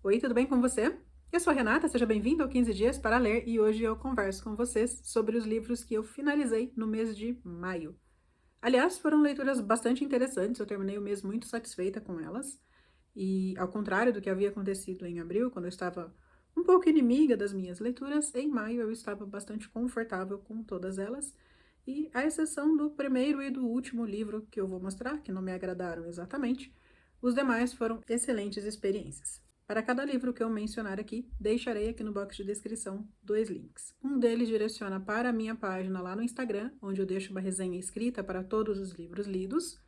Oi, tudo bem com você? Eu sou a Renata, seja bem-vindo ao 15 Dias para Ler e hoje eu converso com vocês sobre os livros que eu finalizei no mês de maio. Aliás, foram leituras bastante interessantes, eu terminei o mês muito satisfeita com elas e, ao contrário do que havia acontecido em abril, quando eu estava um pouco inimiga das minhas leituras, em maio eu estava bastante confortável com todas elas e, à exceção do primeiro e do último livro que eu vou mostrar, que não me agradaram exatamente, os demais foram excelentes experiências. Para cada livro que eu mencionar aqui, deixarei aqui no box de descrição 2 links. Um deles direciona para a minha página lá no Instagram, onde eu deixo uma resenha escrita para todos os livros lidos,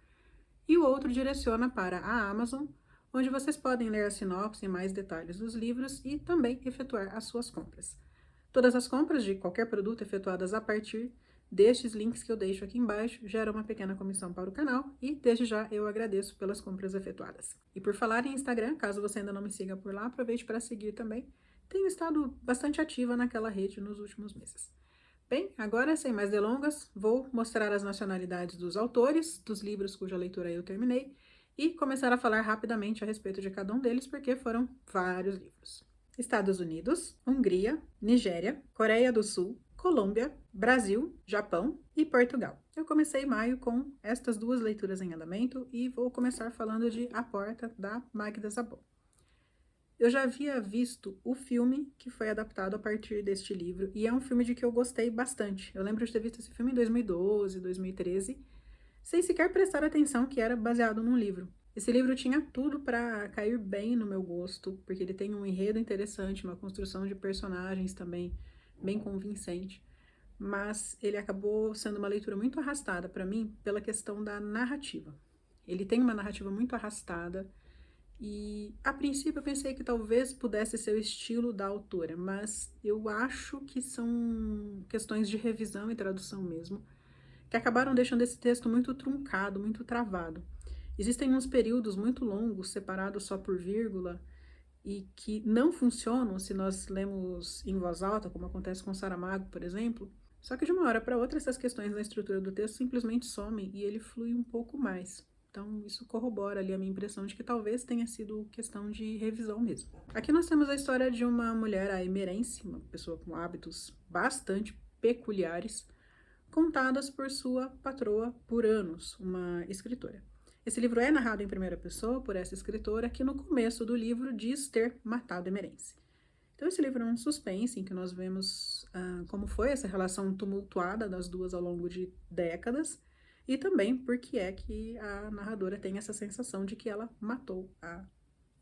e o outro direciona para a Amazon, onde vocês podem ler a sinopse e mais detalhes dos livros e também efetuar as suas compras. Todas as compras de qualquer produto efetuadas a partir destes links que eu deixo aqui embaixo geram uma pequena comissão para o canal e, desde já, eu agradeço pelas compras efetuadas. E por falar em Instagram, caso você ainda não me siga por lá, aproveite para seguir também. Tenho estado bastante ativa naquela rede nos últimos meses. Bem, agora, sem mais delongas, vou mostrar as nacionalidades dos autores dos livros cuja leitura eu terminei e começar a falar rapidamente a respeito de cada um deles, porque foram vários livros. Estados Unidos, Hungria, Nigéria, Coreia do Sul, Colômbia, Brasil, Japão e Portugal. Eu comecei maio com estas duas leituras em andamento e vou começar falando de A Porta, da Magda Szabó. Eu já havia visto o filme que foi adaptado a partir deste livro e é um filme de que eu gostei bastante. Eu lembro de ter visto esse filme em 2012, 2013, sem sequer prestar atenção que era baseado num livro. Esse livro tinha tudo para cair bem no meu gosto, porque ele tem um enredo interessante, uma construção de personagens também bem convincente, mas ele acabou sendo uma leitura muito arrastada para mim pela questão da narrativa. Ele tem uma narrativa muito arrastada e, a princípio, eu pensei que talvez pudesse ser o estilo da autora, mas eu acho que são questões de revisão e tradução mesmo, que acabaram deixando esse texto muito truncado, muito travado. Existem uns períodos muito longos, separados só por vírgula, e que não funcionam se nós lemos em voz alta, como acontece com Saramago, por exemplo. Só que de uma hora para outra, essas questões na estrutura do texto simplesmente somem e ele flui um pouco mais. Então, isso corrobora ali a minha impressão de que talvez tenha sido questão de revisão mesmo. Aqui nós temos a história de uma mulher aimerense, uma pessoa com hábitos bastante peculiares, contadas por sua patroa por anos, uma escritora. Esse livro é narrado em primeira pessoa por essa escritora, que no começo do livro diz ter matado Emerense. Então, esse livro é um suspense em que nós vemos como foi essa relação tumultuada das duas ao longo de décadas e também porque é que a narradora tem essa sensação de que ela matou a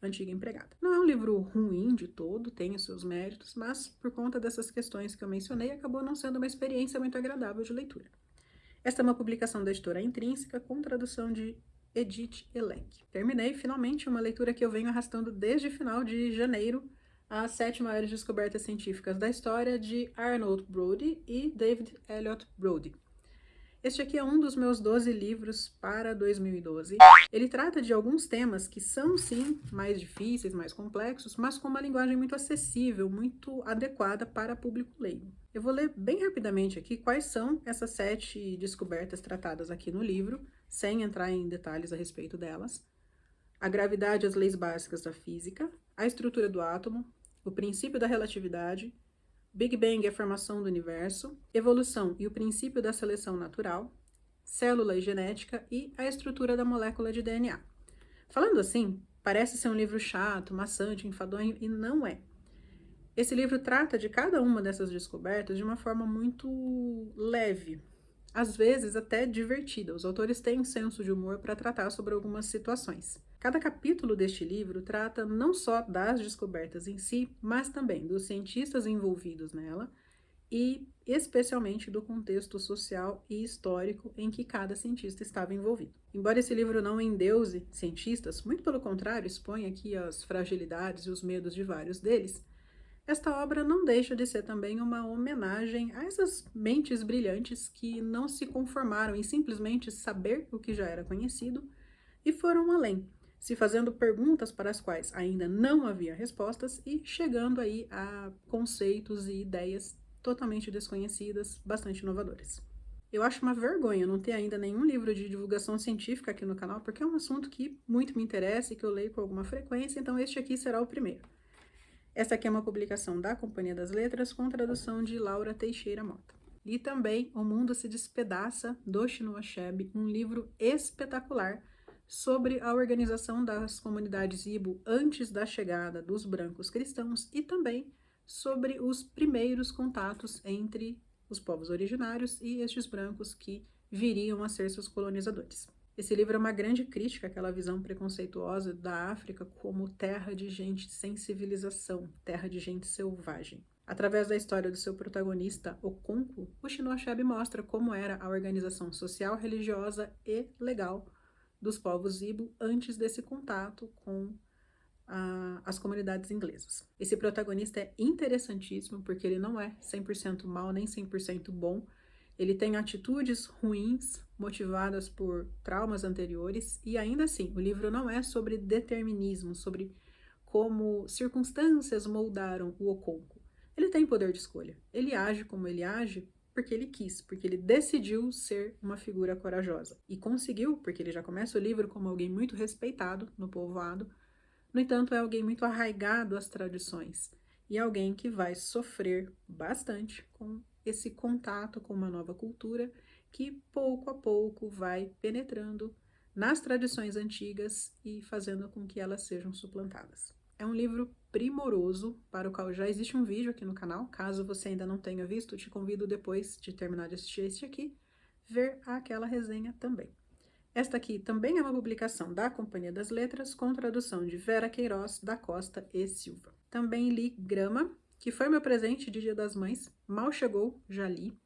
antiga empregada. Não é um livro ruim de todo, tem os seus méritos, mas por conta dessas questões que eu mencionei, acabou não sendo uma experiência muito agradável de leitura. Esta é uma publicação da editora Intrínseca com tradução de Edith Elec. Terminei finalmente uma leitura que eu venho arrastando desde final de janeiro, as 7 maiores descobertas científicas da história, de Arnold Brody e David Elliott Brody. Este aqui é um dos meus 12 livros para 2012. Ele trata de alguns temas que são, sim, mais difíceis, mais complexos, mas com uma linguagem muito acessível, muito adequada para público leigo. Eu vou ler bem rapidamente aqui quais são essas 7 descobertas tratadas aqui no livro, sem entrar em detalhes a respeito delas. A gravidade e as leis básicas da física, a estrutura do átomo, o princípio da relatividade, Big Bang e a formação do universo, evolução e o princípio da seleção natural, célula e genética e a estrutura da molécula de DNA. Falando assim, parece ser um livro chato, maçante, enfadonho, e não é. Esse livro trata de cada uma dessas descobertas de uma forma muito leve, às vezes até divertida. Os autores têm um senso de humor para tratar sobre algumas situações. Cada capítulo deste livro trata não só das descobertas em si, mas também dos cientistas envolvidos nela e especialmente do contexto social e histórico em que cada cientista estava envolvido. Embora esse livro não endeuse cientistas, muito pelo contrário, expõe aqui as fragilidades e os medos de vários deles, esta obra não deixa de ser também uma homenagem a essas mentes brilhantes que não se conformaram em simplesmente saber o que já era conhecido e foram além, se fazendo perguntas para as quais ainda não havia respostas e chegando aí a conceitos e ideias totalmente desconhecidas, bastante inovadoras. Eu acho uma vergonha não ter ainda nenhum livro de divulgação científica aqui no canal, porque é um assunto que muito me interessa e que eu leio com alguma frequência, então este aqui será o primeiro. Essa aqui é uma publicação da Companhia das Letras com tradução de Laura Teixeira Mota. Li também O Mundo se Despedaça, do Chinua Achebe, um livro espetacular sobre a organização das comunidades Ibo antes da chegada dos brancos cristãos e também sobre os primeiros contatos entre os povos originários e estes brancos que viriam a ser seus colonizadores. Esse livro é uma grande crítica àquela visão preconceituosa da África como terra de gente sem civilização, terra de gente selvagem. Através da história do seu protagonista, Okonkwo, o Chinua Achebe mostra como era a organização social, religiosa e legal dos povos Ibo antes desse contato com as comunidades inglesas. Esse protagonista é interessantíssimo porque ele não é 100% mal nem 100% bom. Ele tem atitudes ruins motivadas por traumas anteriores e ainda assim, o livro não é sobre determinismo, sobre como circunstâncias moldaram o Okonkwo. Ele tem poder de escolha. Ele age como ele age porque ele quis, porque ele decidiu ser uma figura corajosa. E conseguiu, porque ele já começa o livro como alguém muito respeitado no povoado. No entanto, é alguém muito arraigado às tradições e alguém que vai sofrer bastante com esse contato com uma nova cultura que pouco a pouco vai penetrando nas tradições antigas e fazendo com que elas sejam suplantadas. É um livro primoroso, para o qual já existe um vídeo aqui no canal. Caso você ainda não tenha visto, te convido depois de terminar de assistir este aqui, ver aquela resenha também. Esta aqui também é uma publicação da Companhia das Letras, com tradução de Vera Queiroz da Costa e Silva. Também li Grama, que foi meu presente de Dia das Mães. Mal chegou, já li.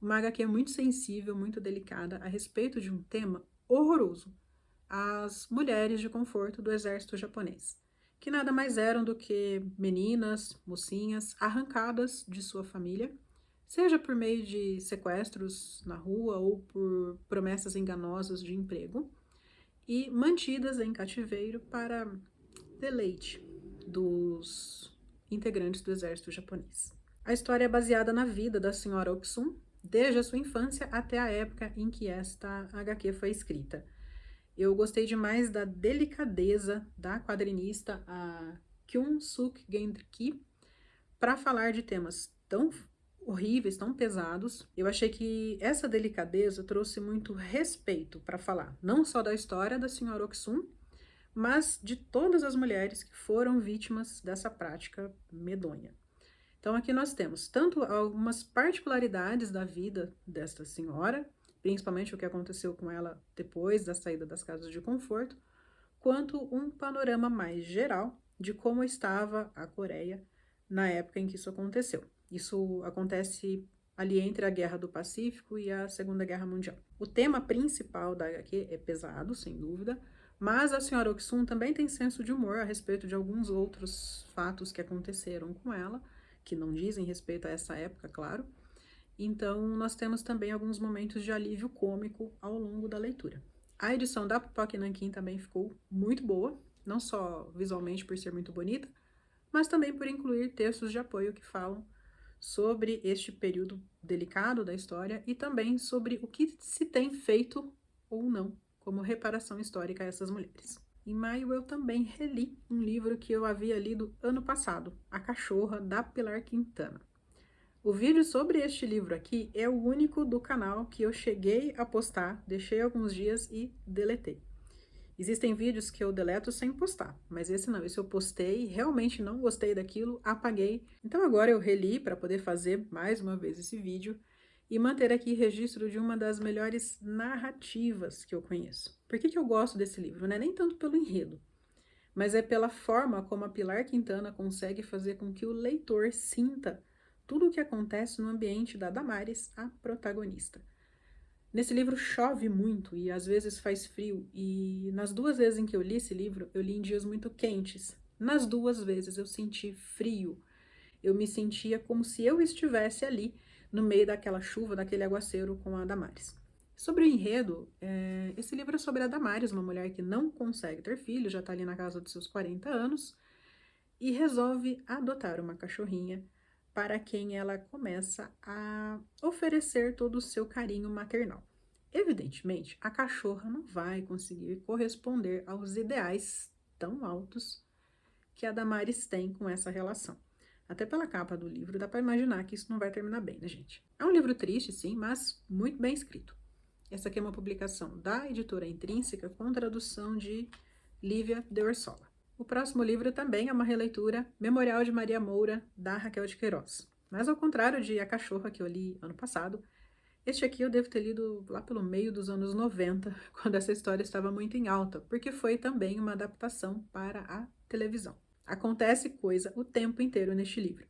Uma HQ muito sensível, muito delicada, a respeito de um tema horroroso: as mulheres de conforto do exército japonês, que nada mais eram do que meninas, mocinhas, arrancadas de sua família, seja por meio de sequestros na rua ou por promessas enganosas de emprego, e mantidas em cativeiro para deleite dos integrantes do exército japonês. A história é baseada na vida da senhora Oksun, desde a sua infância até a época em que esta HQ foi escrita. Eu gostei demais da delicadeza da quadrinista, a Kyun Suk Gendry, para falar de temas tão horríveis, tão pesados. Eu achei que essa delicadeza trouxe muito respeito para falar, não só da história da senhora Oksun, mas de todas as mulheres que foram vítimas dessa prática medonha. Então aqui nós temos tanto algumas particularidades da vida desta senhora, principalmente o que aconteceu com ela depois da saída das casas de conforto, quanto um panorama mais geral de como estava a Coreia na época em que isso aconteceu. Isso acontece ali entre a Guerra do Pacífico e a Segunda Guerra Mundial. O tema principal da HQ é pesado, sem dúvida, mas a senhora Oksun também tem senso de humor a respeito de alguns outros fatos que aconteceram com ela, que não dizem respeito a essa época, claro. Então, nós temos também alguns momentos de alívio cômico ao longo da leitura. A edição da Pipoca Nanquim também ficou muito boa, não só visualmente por ser muito bonita, mas também por incluir textos de apoio que falam sobre este período delicado da história e também sobre o que se tem feito ou não como reparação histórica a essas mulheres. Em maio eu também reli um livro que eu havia lido ano passado, A Cachorra, da Pilar Quintana. O vídeo sobre este livro aqui é o único do canal que eu cheguei a postar, deixei alguns dias e deletei. Existem vídeos que eu deleto sem postar, mas esse não, esse eu postei, realmente não gostei daquilo, apaguei. Então agora eu reli para poder fazer mais uma vez esse vídeo e manter aqui registro de uma das melhores narrativas que eu conheço. Por que eu gosto desse livro? Não é nem tanto pelo enredo, mas é pela forma como a Pilar Quintana consegue fazer com que o leitor sinta tudo o que acontece no ambiente da Damares, a protagonista. Nesse livro chove muito e às vezes faz frio, e nas 2 vezes em que eu li esse livro, eu li em dias muito quentes. Nas 2 vezes eu senti frio. Eu me sentia como se eu estivesse ali, no meio daquela chuva, daquele aguaceiro com a Damares. Sobre o enredo, esse livro é sobre a Damares, uma mulher que não consegue ter filho, já está ali na casa dos seus 40 anos, e resolve adotar uma cachorrinha para quem ela começa a oferecer todo o seu carinho maternal. Evidentemente, a cachorra não vai conseguir corresponder aos ideais tão altos que a Damares tem com essa relação. Até pela capa do livro, dá para imaginar que isso não vai terminar bem, né, gente? É um livro triste, sim, mas muito bem escrito. Essa aqui é uma publicação da editora Intrínseca com tradução de Lívia de Orsola. O próximo livro também é uma releitura, Memorial de Maria Moura, da Raquel de Queiroz. Mas ao contrário de A Cachorra, que eu li ano passado, este aqui eu devo ter lido lá pelo meio dos anos 90, quando essa história estava muito em alta, porque foi também uma adaptação para a televisão. Acontece coisa o tempo inteiro neste livro.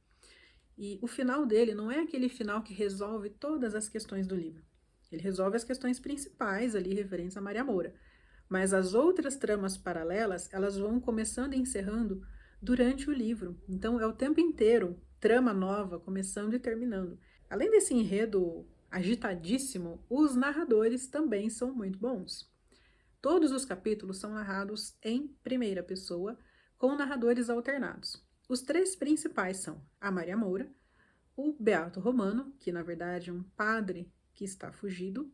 E o final dele não é aquele final que resolve todas as questões do livro. Ele resolve as questões principais ali referentes a Maria Moura. Mas as outras tramas paralelas, elas vão começando e encerrando durante o livro. Então é o tempo inteiro trama nova, começando e terminando. Além desse enredo agitadíssimo, os narradores também são muito bons. Todos os capítulos são narrados em primeira pessoa, com narradores alternados. Os três principais são a Maria Moura, o Beato Romano, que na verdade é um padre que está fugido,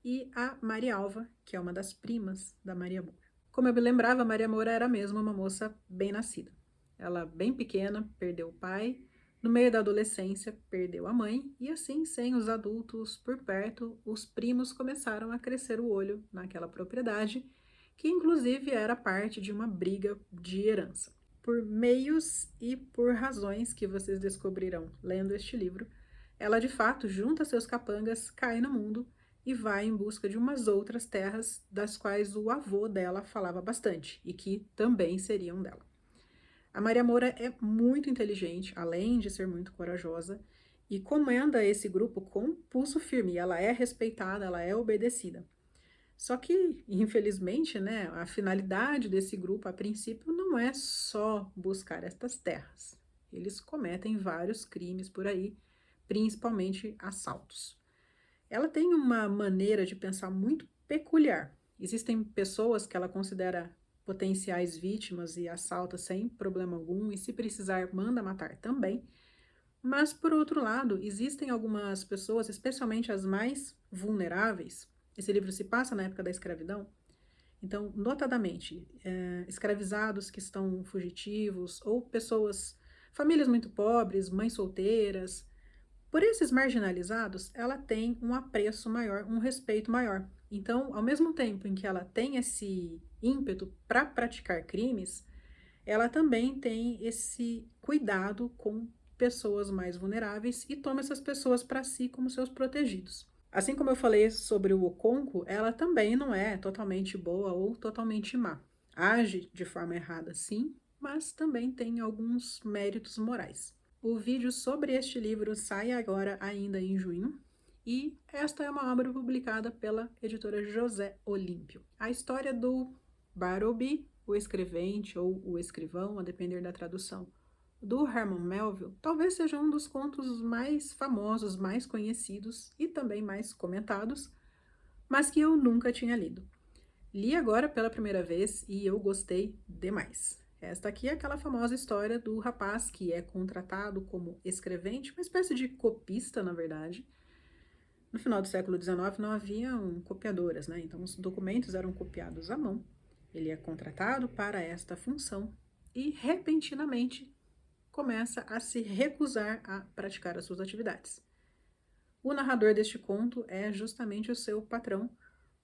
e a Maria Alva, que é uma das primas da Maria Moura. Como eu me lembrava, Maria Moura era mesmo uma moça bem nascida. Ela, bem pequena, perdeu o pai, no meio da adolescência, perdeu a mãe, e assim, sem os adultos por perto, os primos começaram a crescer o olho naquela propriedade, que inclusive era parte de uma briga de herança. Por meios e por razões que vocês descobrirão lendo este livro, ela de fato junta seus capangas, cai no mundo e vai em busca de umas outras terras das quais o avô dela falava bastante e que também seriam dela. A Maria Moura é muito inteligente, além de ser muito corajosa, e comanda esse grupo com pulso firme. E ela é respeitada, ela é obedecida. Só que, infelizmente, né, a finalidade desse grupo, a princípio, não é só buscar estas terras. Eles cometem vários crimes por aí, principalmente assaltos. Ela tem uma maneira de pensar muito peculiar. Existem pessoas que ela considera potenciais vítimas e assalta sem problema algum, e se precisar, manda matar também. Mas, por outro lado, existem algumas pessoas, especialmente as mais vulneráveis. Esse livro se passa na época da escravidão. Então, notadamente, escravizados que estão fugitivos, ou pessoas, famílias muito pobres, mães solteiras. Por esses marginalizados, ela tem um apreço maior, um respeito maior. Então, ao mesmo tempo em que ela tem esse ímpeto para praticar crimes, ela também tem esse cuidado com pessoas mais vulneráveis e toma essas pessoas para si como seus protegidos. Assim como eu falei sobre o Oconco, ela também não é totalmente boa ou totalmente má. Age de forma errada, sim, mas também tem alguns méritos morais. O vídeo sobre este livro sai agora ainda em junho, e esta é uma obra publicada pela editora José Olímpio. A história do Bartleby, o escrevente ou o escrivão, a depender da tradução, do Herman Melville, talvez seja um dos contos mais famosos, mais conhecidos e também mais comentados, mas que eu nunca tinha lido. Li agora pela primeira vez e eu gostei demais. Esta aqui é aquela famosa história do rapaz que é contratado como escrevente, uma espécie de copista, na verdade. No final do século XIX não haviam copiadoras, né? Então os documentos eram copiados à mão. Ele é contratado para esta função e, repentinamente, começa a se recusar a praticar as suas atividades. O narrador deste conto é justamente o seu patrão,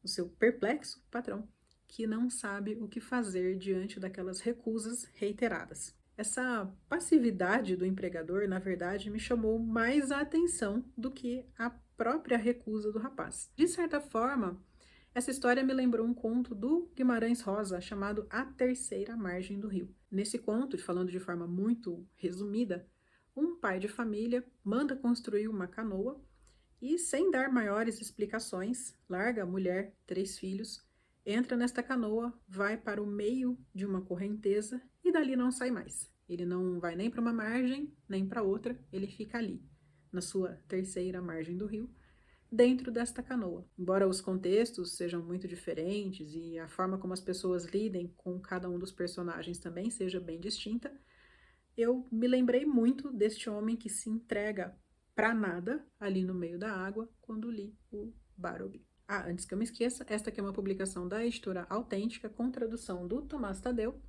o seu perplexo patrão, que não sabe o que fazer diante daquelas recusas reiteradas. Essa passividade do empregador, na verdade, me chamou mais a atenção do que a própria recusa do rapaz. De certa forma, essa história me lembrou um conto do Guimarães Rosa chamado A Terceira Margem do Rio. Nesse conto, falando de forma muito resumida, um pai de família manda construir uma canoa e, sem dar maiores explicações, larga a mulher, 3 filhos, entra nesta canoa, vai para o meio de uma correnteza e dali não sai mais. Ele não vai nem para uma margem, nem para outra, ele fica ali, na sua terceira margem do rio, dentro desta canoa. Embora os contextos sejam muito diferentes e a forma como as pessoas lidem com cada um dos personagens também seja bem distinta, eu me lembrei muito deste homem que se entrega para nada ali no meio da água quando li o Bartleby. Antes que eu me esqueça, esta aqui é uma publicação da editora Autêntica com tradução do Tomás Tadeu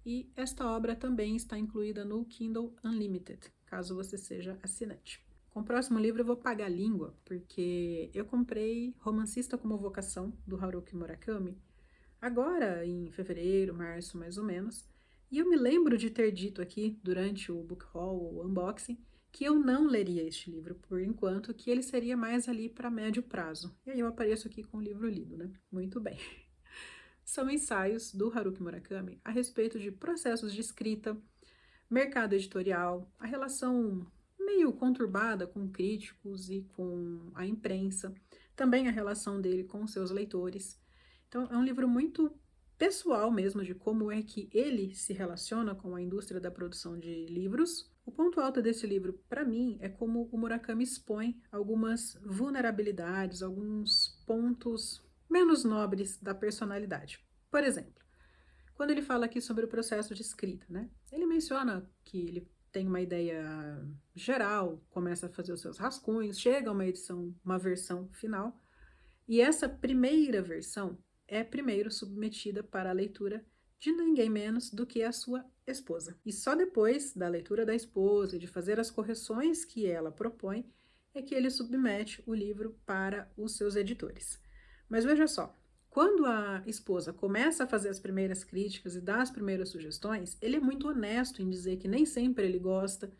e esta obra também está incluída no Kindle Unlimited, caso você seja assinante. Com o próximo livro eu vou pagar a língua, porque eu comprei Romancista como Vocação, do Haruki Murakami, agora em fevereiro, março mais ou menos, e eu me lembro de ter dito aqui, durante o book haul, o unboxing, que eu não leria este livro por enquanto, que ele seria mais ali para médio prazo. E aí eu apareço aqui com o livro lido, né? Muito bem. São ensaios do Haruki Murakami a respeito de processos de escrita, mercado editorial, a relação meio conturbada com críticos e com a imprensa, também a relação dele com seus leitores. Então, é um livro muito pessoal mesmo de como é que ele se relaciona com a indústria da produção de livros. O ponto alto desse livro, para mim, é como o Murakami expõe algumas vulnerabilidades, alguns pontos menos nobres da personalidade. Por exemplo, quando ele fala aqui sobre o processo de escrita, né? Ele menciona que ele tem uma ideia geral, começa a fazer os seus rascunhos, chega a uma edição, uma versão final, e essa primeira versão é primeiro submetida para a leitura de ninguém menos do que a sua esposa. E só depois da leitura da esposa e de fazer as correções que ela propõe, é que ele submete o livro para os seus editores. Mas veja só, quando a esposa começa a fazer as primeiras críticas e dá as primeiras sugestões, ele é muito honesto em dizer que nem sempre ele gosta,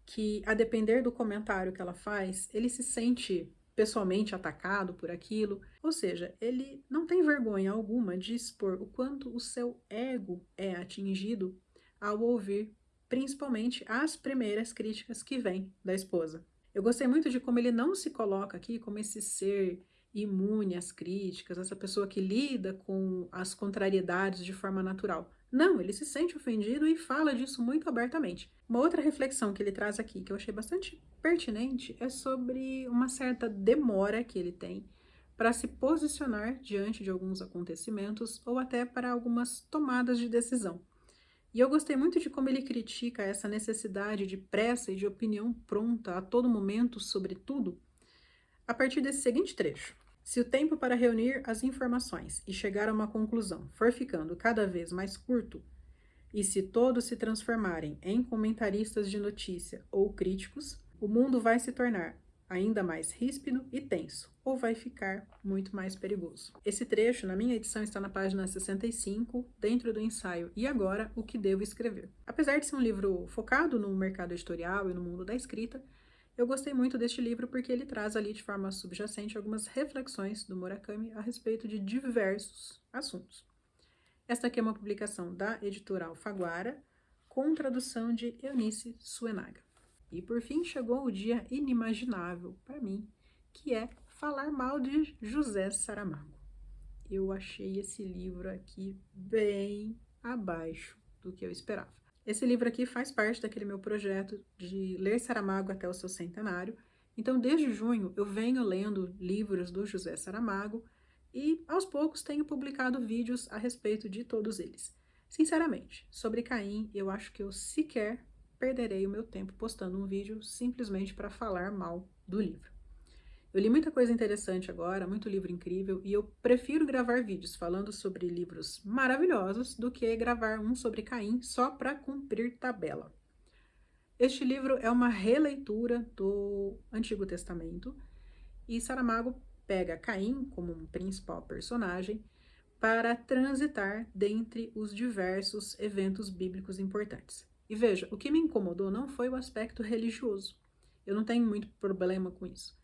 que a depender do comentário que ela faz, ele se sente pessoalmente atacado por aquilo. Ou seja, ele não tem vergonha alguma de expor o quanto o seu ego é atingido ao ouvir, principalmente, as primeiras críticas que vêm da esposa. Eu gostei muito de como ele não se coloca aqui como esse ser imune às críticas, essa pessoa que lida com as contrariedades de forma natural. Não, ele se sente ofendido e fala disso muito abertamente. Uma outra reflexão que ele traz aqui, que eu achei bastante pertinente, é sobre uma certa demora que ele tem para se posicionar diante de alguns acontecimentos ou até para algumas tomadas de decisão. E eu gostei muito de como ele critica essa necessidade de pressa e de opinião pronta a todo momento sobre tudo, a partir desse seguinte trecho. Se o tempo para reunir as informações e chegar a uma conclusão for ficando cada vez mais curto, e se todos se transformarem em comentaristas de notícia ou críticos, o mundo vai se tornar ainda mais ríspido e tenso, ou vai ficar muito mais perigoso. Esse trecho, na minha edição, está na página 65, dentro do ensaio E Agora, o que devo escrever. Apesar de ser um livro focado no mercado editorial e no mundo da escrita, eu gostei muito deste livro porque ele traz ali de forma subjacente algumas reflexões do Murakami a respeito de diversos assuntos. Esta aqui é uma publicação da editora Alfaguara, com tradução de Eunice Suenaga. E por fim chegou o dia inimaginável para mim, que é falar mal de José Saramago. Eu achei esse livro aqui bem abaixo do que eu esperava. Esse livro aqui faz parte daquele meu projeto de ler Saramago até o seu centenário. Então, desde junho, eu venho lendo livros do José Saramago e, aos poucos, tenho publicado vídeos a respeito de todos eles. Sinceramente, sobre Caim, eu acho que eu sequer perderei o meu tempo postando um vídeo simplesmente para falar mal do livro. Eu li muita coisa interessante agora, muito livro incrível, e eu prefiro gravar vídeos falando sobre livros maravilhosos do que gravar um sobre Caim só para cumprir tabela. Este livro é uma releitura do Antigo Testamento e Saramago pega Caim como um principal personagem para transitar dentre os diversos eventos bíblicos importantes. E veja, o que me incomodou não foi o aspecto religioso. Eu não tenho muito problema com isso.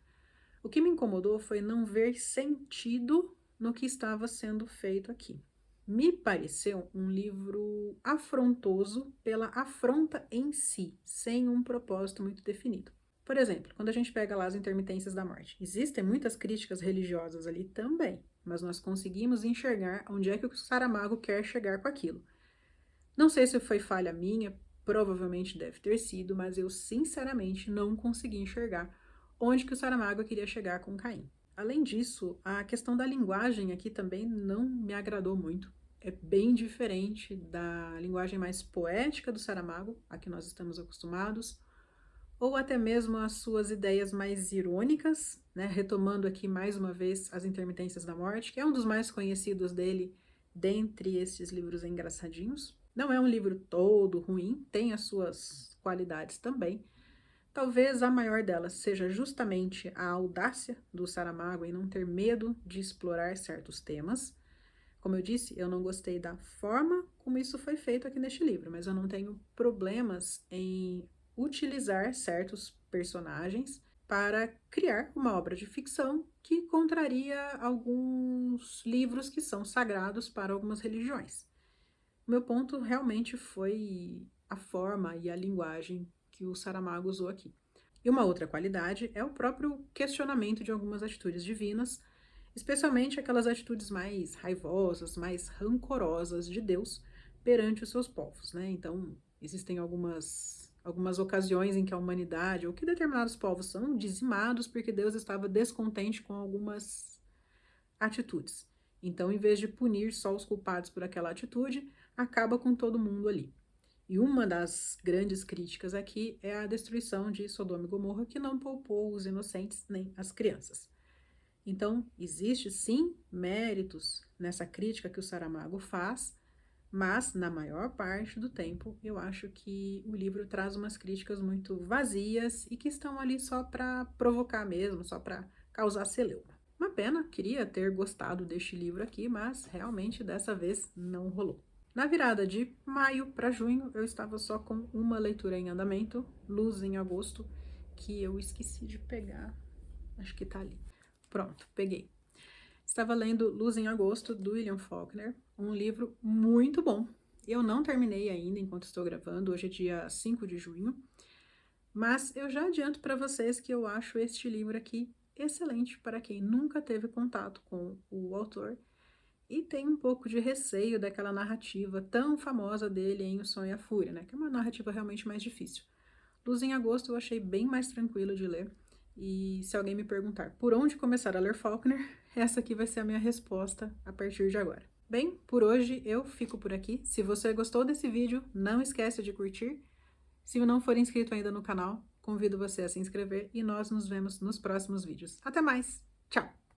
O que me incomodou foi não ver sentido no que estava sendo feito aqui. Me pareceu um livro afrontoso pela afronta em si, sem um propósito muito definido. Por exemplo, quando a gente pega lá as intermitências da morte, existem muitas críticas religiosas ali também, mas nós conseguimos enxergar onde é que o Saramago quer chegar com aquilo. Não sei se foi falha minha, provavelmente deve ter sido, mas eu sinceramente não consegui enxergar onde que o Saramago queria chegar com Caim. Além disso, a questão da linguagem aqui também não me agradou muito. É bem diferente da linguagem mais poética do Saramago, a que nós estamos acostumados, ou até mesmo as suas ideias mais irônicas, né? Retomando aqui mais uma vez As Intermitências da Morte, que é um dos mais conhecidos dele dentre estes livros engraçadinhos. Não é um livro todo ruim, tem as suas qualidades também. Talvez a maior delas seja justamente a audácia do Saramago em não ter medo de explorar certos temas. Como eu disse, eu não gostei da forma como isso foi feito aqui neste livro, mas eu não tenho problemas em utilizar certos personagens para criar uma obra de ficção que contraria alguns livros que são sagrados para algumas religiões. O meu ponto realmente foi a forma e a linguagem que o Saramago usou aqui. E uma outra qualidade é o próprio questionamento de algumas atitudes divinas, especialmente aquelas atitudes mais raivosas, mais rancorosas de Deus perante os seus povos, né? Então, existem algumas ocasiões em que a humanidade ou que determinados povos são dizimados porque Deus estava descontente com algumas atitudes. Então, em vez de punir só os culpados por aquela atitude, acaba com todo mundo ali. E uma das grandes críticas aqui é a destruição de Sodoma e Gomorra, que não poupou os inocentes nem as crianças. Então, existe sim méritos nessa crítica que o Saramago faz, mas na maior parte do tempo eu acho que o livro traz umas críticas muito vazias e que estão ali só para provocar mesmo, só para causar celeuma. Uma pena, queria ter gostado deste livro aqui, mas realmente dessa vez não rolou. Na virada de maio para junho, eu estava só com uma leitura em andamento, Luz em Agosto, que eu esqueci de pegar, acho que tá ali. Pronto, peguei. Estava lendo Luz em Agosto, do William Faulkner, um livro muito bom. Eu não terminei ainda enquanto estou gravando, hoje é dia 5 de junho, mas eu já adianto para vocês que eu acho este livro aqui excelente para quem nunca teve contato com o autor e tem um pouco de receio daquela narrativa tão famosa dele em O Sonho e a Fúria, né? Que é uma narrativa realmente mais difícil. Luz em Agosto eu achei bem mais tranquilo de ler. E se alguém me perguntar por onde começar a ler Faulkner, essa aqui vai ser a minha resposta a partir de agora. Bem, por hoje eu fico por aqui. Se você gostou desse vídeo, não esquece de curtir. Se não for inscrito ainda no canal, convido você a se inscrever e nós nos vemos nos próximos vídeos. Até mais! Tchau!